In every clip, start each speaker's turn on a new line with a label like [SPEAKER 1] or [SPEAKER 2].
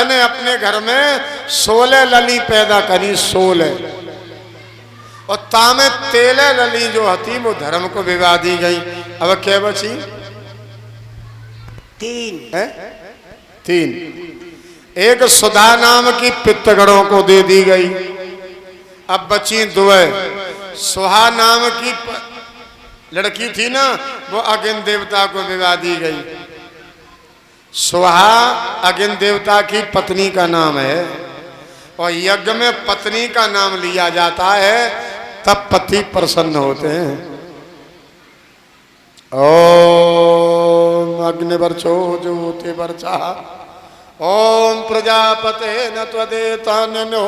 [SPEAKER 1] ने अपने घर में 16 लली पैदा करी, 16 और तामे 13 लली जो हती वो धर्म को विवाह दी गई। अब क्या बची?
[SPEAKER 2] 3
[SPEAKER 1] है 3। एक सुधा नाम की पित्तगढ़ों को दे दी गई। अब बची 2। सुहा नाम की लड़की थी ना, वो अग्नि देवता को विवाह दी गई। सुहा अग्नि देवता की पत्नी का नाम है और यज्ञ में पत्नी का नाम लिया जाता है, तब पति प्रसन्न होते हैं। ओम अग्निवर्चो ज्योति वर्चा ओम प्रजापते न त्वदेतानो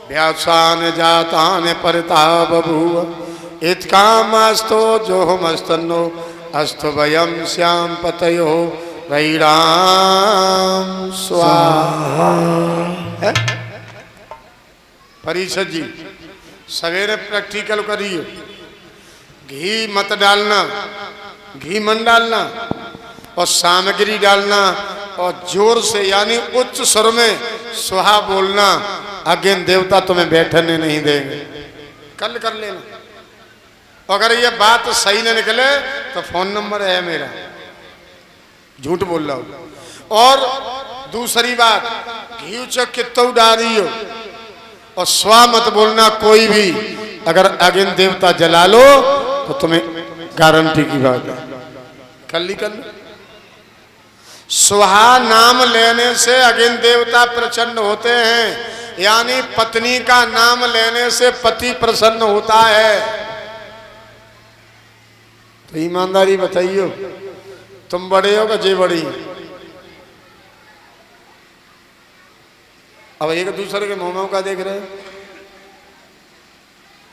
[SPEAKER 1] व्यासान जातान परिता बभूव इत्कामस्तो जो हमस्तनो अस्तु वयं श्याम पतयो वैराम स्वाहा। परिषद जी सवेरे प्रैक्टिकल करिए, घी मत डालना, घी मन डालना और सामग्री डालना और जोर से यानी उच्च स्वर में सुहा बोलना। अग्नि देवता तुम्हें बैठने नहीं देंगे। कल कर लेना। अगर ये बात सही न निकले तो फोन नंबर है मेरा, झूठ बोल रहा हूं। और दूसरी बात, घी चक कितो डाली हो और स्वा मत बोलना कोई भी। अगर अग्नि देवता जला लो तो तुम्हें गारंटी की बात है, कल ही कर। सुहा नाम लेने से अग्नि देवता प्रसन्न होते हैं, यानी पत्नी का नाम लेने से पति प्रसन्न होता है। तो ईमानदारी बताइयो, तुम बड़े हो जे बड़ी? अब एक दूसरे के मुंह का देख रहे हो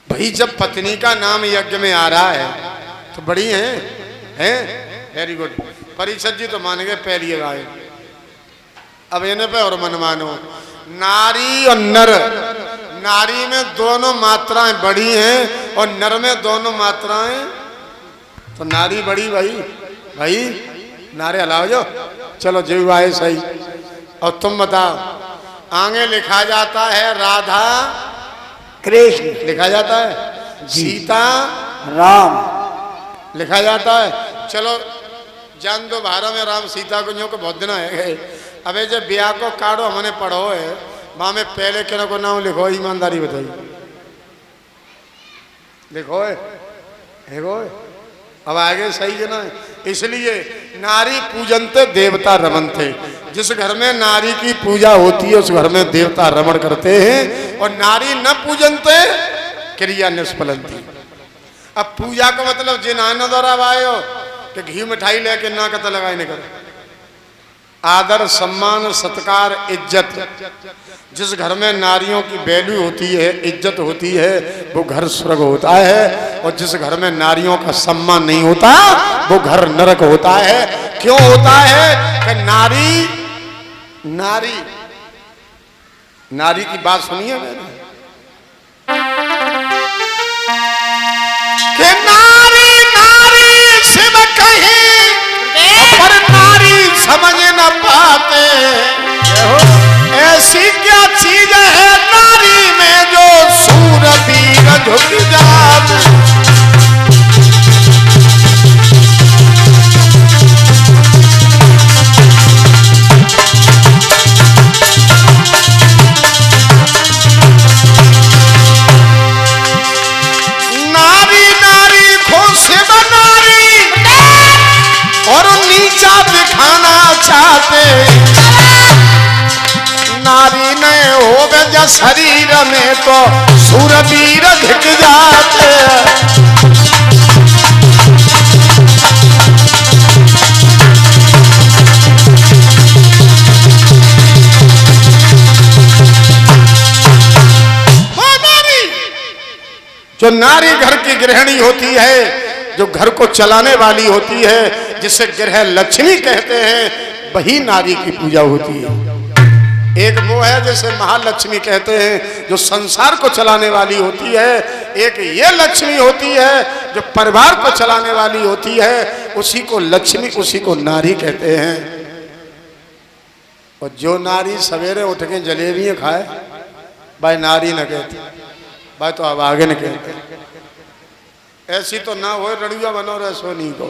[SPEAKER 1] भाई। जब पत्नी का नाम यज्ञ में आ रहा है तो बड़ी हैं? Very good. परिषद जी तो मान गए पहली आए। अब इन्हें पे और मन मानो। नारी और नर, नारी में दोनों मात्राएं बड़ी हैं और नर में दोनों मात्राएं, तो नारी बड़ी भाई नारे हलाओ जो। चलो जीव आए सही। और तुम बताओ, आगे लिखा जाता है राधा
[SPEAKER 2] कृष्ण,
[SPEAKER 1] लिखा जाता है सीता
[SPEAKER 2] राम
[SPEAKER 1] लिखा जाता है। चलो जान दो, भारत में राम सीता को जो को बहुत दिन है। अबे जब ब्याह को काढ़ो हमने पढ़ो है, वहां में पहले के को नाम लिखो। ईमानदारी बताइए, लिखो है। अब आगे सही है ना? इसलिए नारी पूजनते देवता रमनते। जिस घर में नारी की पूजा होती है उस घर में देवता रमण करते हैं, और नारी न पूजनते क्रिया निष्फलंती। अब पूजा का मतलब जिन आना द्वारा आयो कि घी मिठाई लेके ना कत लगाए नहीं कर। आदर सम्मान सत्कार इज्जत, जिस घर में नारियों की वैल्यू होती है, इज्जत होती है, वो घर स्वर्ग होता है। और जिस घर में नारियों का सम्मान नहीं होता वो घर नरक होता है। क्यों होता है? कि नारी की बात सुनिए मैंने, कि नारी शिव कहीं पर नारी समझ न पाते। ऐसी क्या चीज है नारी में जो सूरवीर झुक जाते। नारी खुशिब नारी और नीचा दिखाना चाहते। नारी ने हो गया शरीर में तो सूरवीर धिक जाते। जो नारी घर की गृहिणी होती है, जो घर को चलाने वाली होती है, जिसे गृह लक्ष्मी कहते हैं, वही नारी की पूजा होती है। एक वो है जिसे महालक्ष्मी कहते हैं, जो संसार को चलाने वाली होती है। एक ये लक्ष्मी होती है जो परिवार को चलाने वाली होती है, उसी को लक्ष्मी, उसी को नारी कहते हैं। और जो नारी सवेरे उठ के जलेबियाँ खाए भाई नारी न कहती, भाई तो अब आगे न कहते। ऐसी तो ना हो रड़ुआ बनो रहे सोनी को।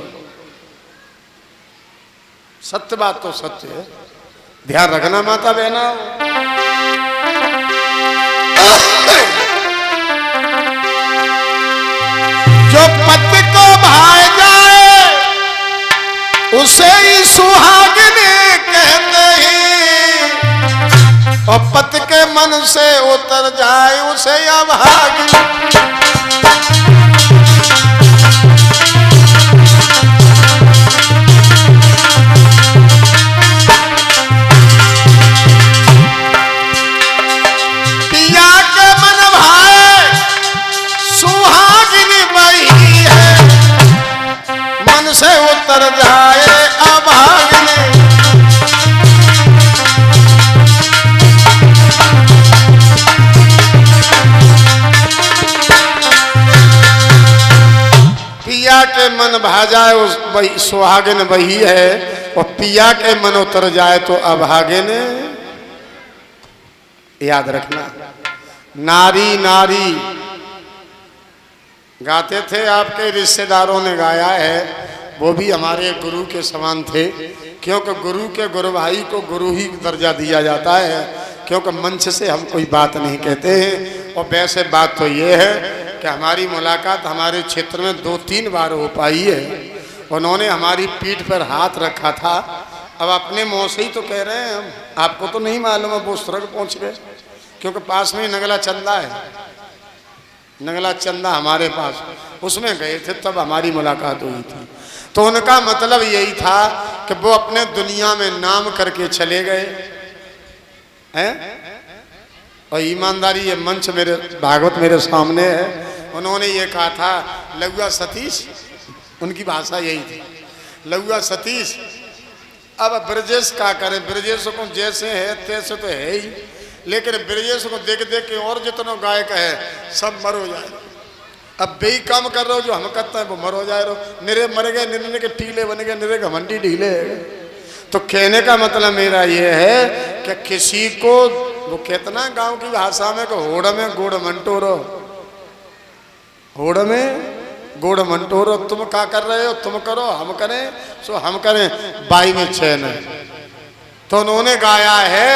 [SPEAKER 1] सत्य बात तो सत्य है, ध्यान रखना माता बहना। जो पति को भाए जाए उसे ही सुहागिनी कहते हैं, और पति के मन से उतर जाए उसे अभागिनी। पिया के मन भाए सुहागिनी वही है, मन से उतर जाए अभागिनी। पिया के मन भा जाए उस वही सुहागिन वही है, और पिया के मन उतर जाए तो अभागिन। याद रखना, नारी नारी गाते थे, आपके रिश्तेदारों ने गाया है, वो भी हमारे गुरु के समान थे, क्योंकि गुरु के गुरु भाई को गुरु ही दर्जा दिया जाता है, क्योंकि मंच से हम कोई बात नहीं कहते हैं। और वैसे बात तो ये है कि हमारी मुलाकात हमारे क्षेत्र में 2-3 बार हो पाई है। उन्होंने हमारी पीठ पर हाथ रखा था, अब अपने मुँह से ही तो कह रहे हैं हम, आपको तो नहीं मालूम है वो स्वर्ग पहुँच गए, क्योंकि पास में ही नगला चंदा है, नगला चंदा हमारे पास, उसमें गए थे तब हमारी मुलाकात हुई थी। तो उनका मतलब यही था कि वो अपने दुनिया में नाम करके चले गए हैं। और ईमानदारी, ये मंच मेरे भागवत मेरे सामने है, उन्होंने ये कहा था लघुआ सतीश, उनकी भाषा यही थी, लघुआ सतीश अब ब्रजेश का करें, ब्रजेश को जैसे है तैसे तो है ही, लेकिन ब्रजेश को देख देख के और जितना गायक है सब मर हो जाए। अब बेई काम कर रहे हो जो हम करते हैं वो मर हो जाए रहो, निरे मर गए, निरे के टीले बन गए, निरे घमंडी ढीले। तो कहने का मतलब मेरा ये है कि किसी को वो कितना गांव की भाषा में को होड़ में गोड़ मंटोरो, होड़ में गोड़ मंटोरो, तुम क्या कर रहे हो, तुम करो हम करें, सो हम करें, बाई में चैन है। तो उन्होंने गाया है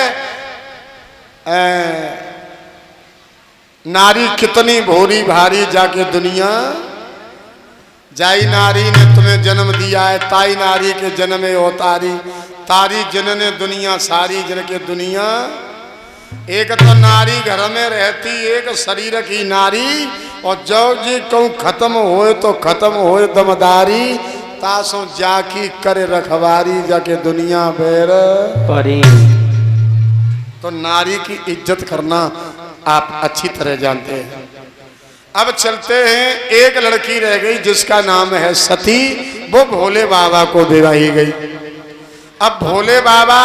[SPEAKER 1] नारी कितनी भोरी भारी जाके दुनिया जाई, नारी ने तुम्हें जन्म दिया है, ताई नारी के जन्म में अवतारी, तारी जनने दुनिया सारी जन के दुनिया। एक तो नारी घर में रहती एक शरीर की नारी, और जो जी कहूँ खत्म होए तो खत्म होए दमदारी, तासों जाकी करे रखवारी जाके दुनिया बेर परी। तो नारी की इज्जत करना आप अच्छी तरह जानते हैं। अब चलते हैं, एक लड़की रह गई जिसका नाम है सती, वो भोले बाबा को विवाही गई। अब भोले बाबा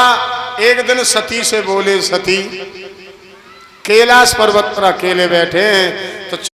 [SPEAKER 1] एक दिन सती से बोले, सती कैलाश पर्वत पर अकेले बैठे हैं,